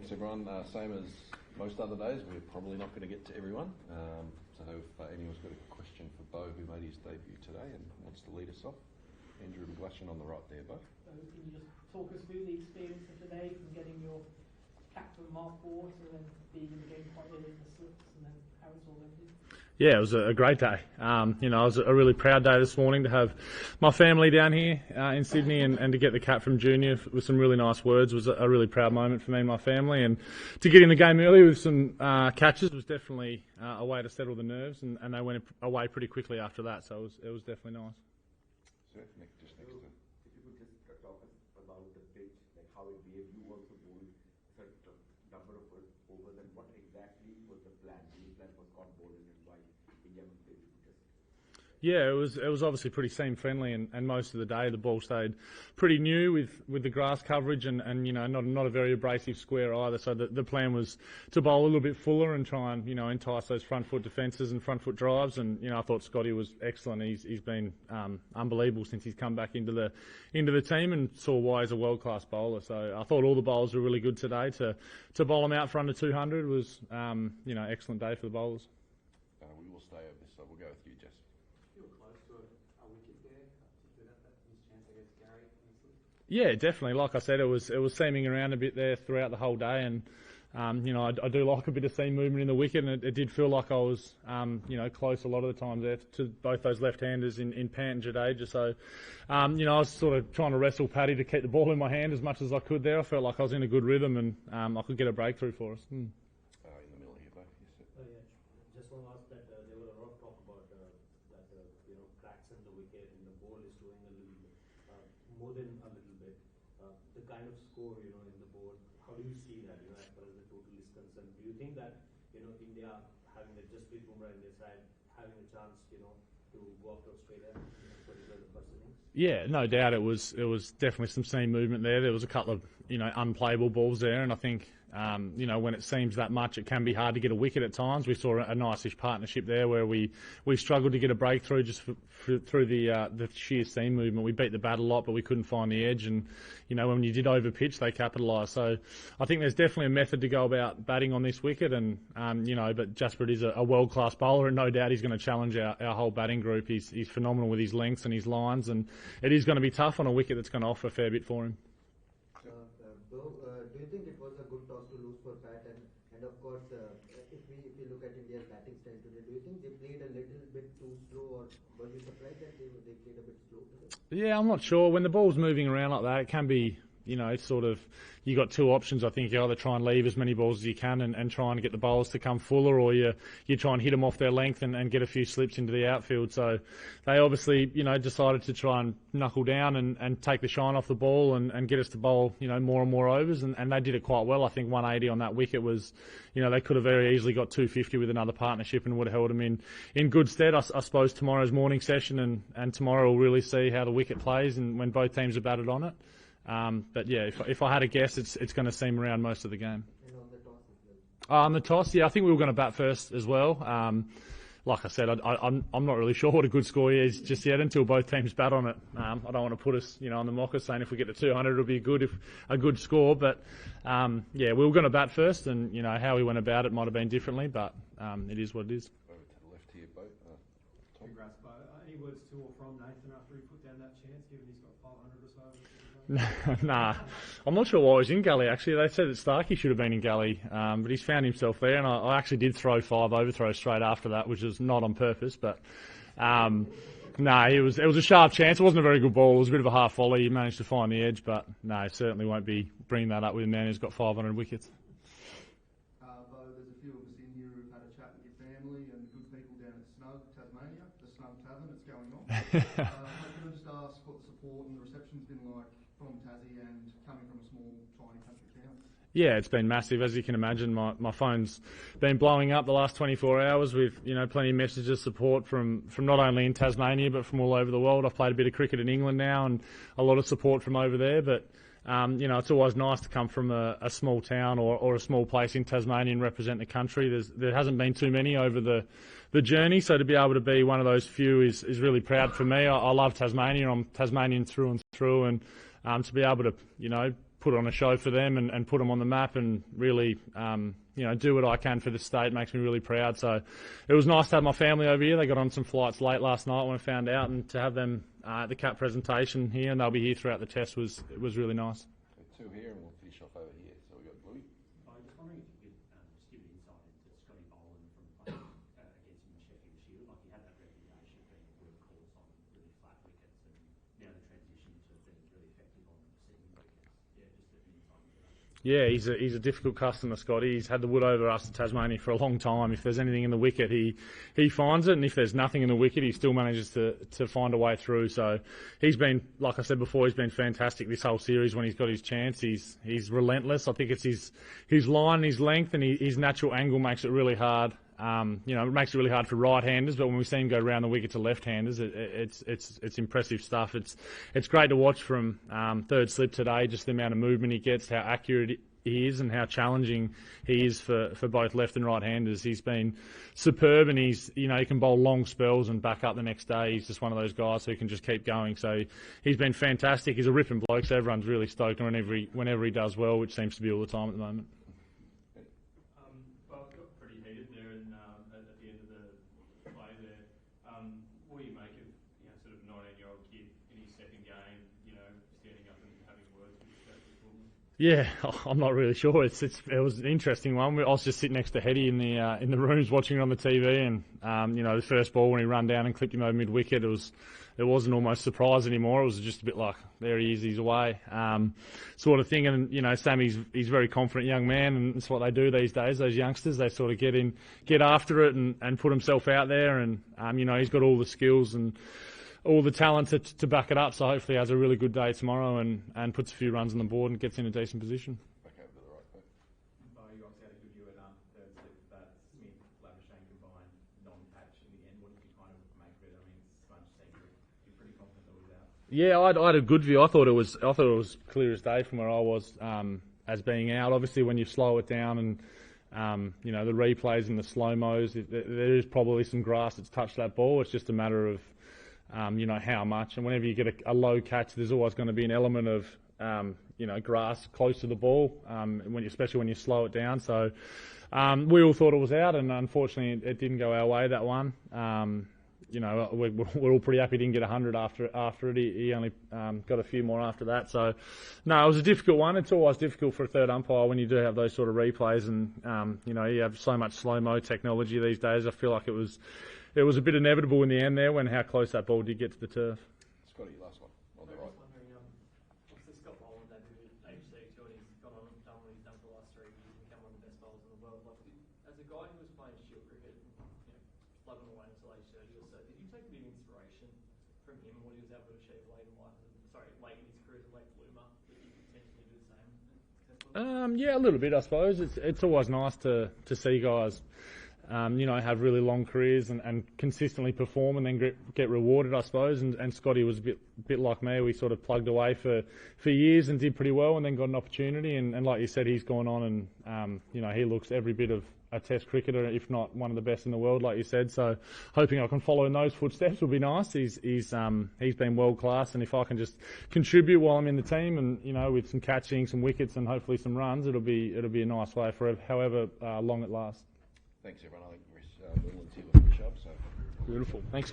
thanks everyone. Same as most other days, we're probably not going to get to everyone. So if anyone's got a question for Beau, who made his debut today and wants to lead us off. Andrew McGlashan on the right there, Beau. So can you just talk us through the experience of today from getting your cap from Mark Waugh to then being in the game quite early in the slips and then how it's all ended? Yeah, it was a great day. It was a really proud day this morning to have my family down here in Sydney and to get the cap from Junior with some really nice words was a really proud moment for me and my family. And to get in the game early with some catches was definitely a way to settle the nerves, and they went away pretty quickly after that, so it was definitely nice. So, Nick, just next to. If you could just talk about the pitch, like how it behaved. You also bowled a certain number of overs, and what exactly was the plan? The plan was caught bowling and why India would play just. Yeah, it was obviously pretty seam friendly, and most of the day the ball stayed pretty new with the grass coverage and not a very abrasive square either. So the plan was to bowl a little bit fuller and try and entice those front foot defences and front foot drives. And I thought Scotty was excellent. He's been unbelievable since he's come back into the team, and saw why he's a world class bowler. So I thought all the bowlers were really good today. To bowl them out for under 200 was excellent day for the bowlers. We will stay over this side. We'll go with you, Jess. Yeah, definitely. Like I said, it was seaming around a bit there throughout the whole day, and I do like a bit of seam movement in the wicket, and it did feel like I was close a lot of the times there to both those left-handers in Pant and Jadeja. So I was sort of trying to wrestle Paddy to keep the ball in my hand as much as I could there. I felt like I was in a good rhythm, and I could get a breakthrough for us. In the middle here, Beau. Yes, just want to ask that there was a lot of talk about cracks in the wicket, and the ball is doing a little bit more than a little bit. The kind of score in the board, how do you see that as far as the total is concerned? Do you think that India having a Jasprit Bumrah in their side, having a chance to go up to Australia, particularly the first innings? Yeah, no doubt it was definitely some seam movement there. There was a couple of unplayable balls there, and I think when it seems that much, it can be hard to get a wicket at times. We saw a nice-ish partnership there where we struggled to get a breakthrough just through the sheer seam movement. We beat the bat a lot, but we couldn't find the edge, and when you did overpitch, they capitalised. So I think there's definitely a method to go about batting on this wicket, and but Jasprit is a world-class bowler, and no doubt he's going to challenge our whole batting group. He's phenomenal with his lengths and his lines, and it is going to be tough on a wicket that's going to offer a fair bit for him. Beau, do you think it was a good toss to lose for Pat? And of course, if you look at India's batting style today, do you think they played a little bit too slow, or were you surprised that they played a bit slow today? Yeah, I'm not sure. When the ball's moving around like that, it can be, it's sort of, you got two options. I think you either try and leave as many balls as you can and try and get the bowlers to come fuller, or you try and hit them off their length and get a few slips into the outfield. So they obviously, decided to try and knuckle down and take the shine off the ball and get us to bowl, more and more overs. And they did it quite well. I think 180 on that wicket was, they could have very easily got 250 with another partnership and would have held them in good stead. I suppose tomorrow's morning session and tomorrow we'll really see how the wicket plays and when both teams are batted on it. But yeah, if I had a guess, it's going to seam around most of the game. And on the toss as well? On the toss, yeah, I think we were going to bat first as well. Like I said, I'm not really sure what a good score is just yet until both teams bat on it. I don't want to put us, on the mocker saying if we get to 200, it'll be a good score. But yeah, we were going to bat first, and how we went about it might have been differently, but it is what it is. Over to the left here, Beau. Congrats, Beau. Any words to or from Nathan after he put down that chance, given he's got 500 or so? Nah, I'm not sure why he was in gully actually. They said that Starkey should have been in gully, but he's found himself there, and I actually did throw 5 overthrows straight after that, which is not on purpose, but it was a sharp chance. It wasn't a very good ball. It was a bit of a half volley. He managed to find the edge, but no, certainly won't be bringing that up with a man who's got 500 wickets. Beau, there's a few of us in here who've had a chat with your family and good people down at Snug, Tasmania, the Snug Tavern that's going on. I can just ask what the support and the reception's been like from Tassie and coming from a small, tiny country town. Yeah, it's been massive. As you can imagine, my phone's been blowing up the last 24 hours with, plenty of messages of support from not only in Tasmania, but from all over the world. I've played a bit of cricket in England now, and a lot of support from over there. But, it's always nice to come from a small town or a small place in Tasmania and represent the country. There hasn't been too many over the journey, so to be able to be one of those few is really proud for me. I love Tasmania. I'm Tasmanian through and through, and to be able to, put on a show for them and put them on the map and really, do what I can for the state. Makes me really proud. So it was nice to have my family over here. They got on some flights late last night when I found out, and to have them at the cap presentation here, and they'll be here throughout the test, was really nice. Two here, and we'll finish off over here. So we've got Bluey. I was just wondering if you could just give an insight into Scotty Boland from playing against him in Sheffield Shield. Like, he had that reputation of being a workhorse on really flat wickets, and now the transition to being really effective on seaming wickets. Yeah, just an insight into that. Yeah, he's a difficult customer, Scotty. He's had the wood over us in Tasmania for a long time. If there's anything in the wicket, he finds it, and if there's nothing in the wicket, he still manages to find a way through. So he's been, like I said before, he's been fantastic this whole series when he's got his chance. He's relentless. I think it's his line, his length, and his natural angle makes it really hard. It makes it really hard for right-handers, but when we see him go around the wicket to left-handers, it's impressive stuff. It's great to watch from third slip today, just the amount of movement he gets, how accurate he is, and how challenging he is for both left and right-handers. He's been superb, and he can bowl long spells and back up the next day. He's just one of those guys who can just keep going. So he's been fantastic. He's a ripping bloke, so everyone's really stoked whenever he does well, which seems to be all the time at the moment. What do you make of sort of 19-year-old kid in his second game, standing up and having words with his coach before? Yeah, I'm not really sure. It was an interesting one. I was just sitting next to Hetty in the rooms watching it on the TV, and the first ball when he ran down and clipped him over mid wicket, it wasn't almost surprise anymore. It was just a bit like, there he is, he's away, sort of thing. And Sammy's he's a very confident young man, and it's what they do these days. Those youngsters, they sort of get after it and put himself out there, and he's got all the skills and all the talent to back it up. So hopefully he has a really good day tomorrow and puts a few runs on the board and gets in a decent position. Back over to the right, Beau. Beau, you obviously had a good view at third slip, that Smith, Labuschagne combined non-patch in the end. What did you kind of make of it? I mean, Sponge seemed to be pretty confident that it was out. Yeah, I had a good view. I thought it was clear as day from where I was as being out. Obviously, when you slow it down and the replays and the slow-mos, there is probably some grass that's touched that ball. It's just a matter of how much. And whenever you get a low catch, there's always going to be an element of grass close to the ball, especially when you slow it down. So we all thought it was out, and unfortunately it didn't go our way, that one. We're all pretty happy he didn't get 100 after it. He only got a few more after that. So, no, it was a difficult one. It's always difficult for a third umpire when you do have those sort of replays, and you have so much slow-mo technology these days. I feel like it was a bit inevitable in the end there when how close that ball did get to the turf. Scotty, last one on the right. I was wondering, obviously Scott Boland debuted at AUS too, and he's gone on and done what he's done for the last 3 years and become one of the best bowlers in the world. Like, as a guy who was playing Shield cricket, plugging away until age 30 or so, did you take a bit of inspiration from him and what he was able to achieve late in his career as a late bloomer, that you could potentially do the same? Yeah, a little bit, I suppose. It's always nice to see guys have really long careers and consistently perform and then get rewarded, I suppose. And Scotty was a bit like me. We sort of plugged away for years and did pretty well, and then got an opportunity. And like you said, he's gone on and he looks every bit of a Test cricketer, if not one of the best in the world, like you said. So hoping I can follow in those footsteps would be nice. He's been world class, and if I can just contribute while I'm in the team and with some catching, some wickets, and hopefully some runs, it'll be a nice way for however long it lasts. Thanks, everyone. I think Chris Willand's here to finish up. So beautiful. Thanks.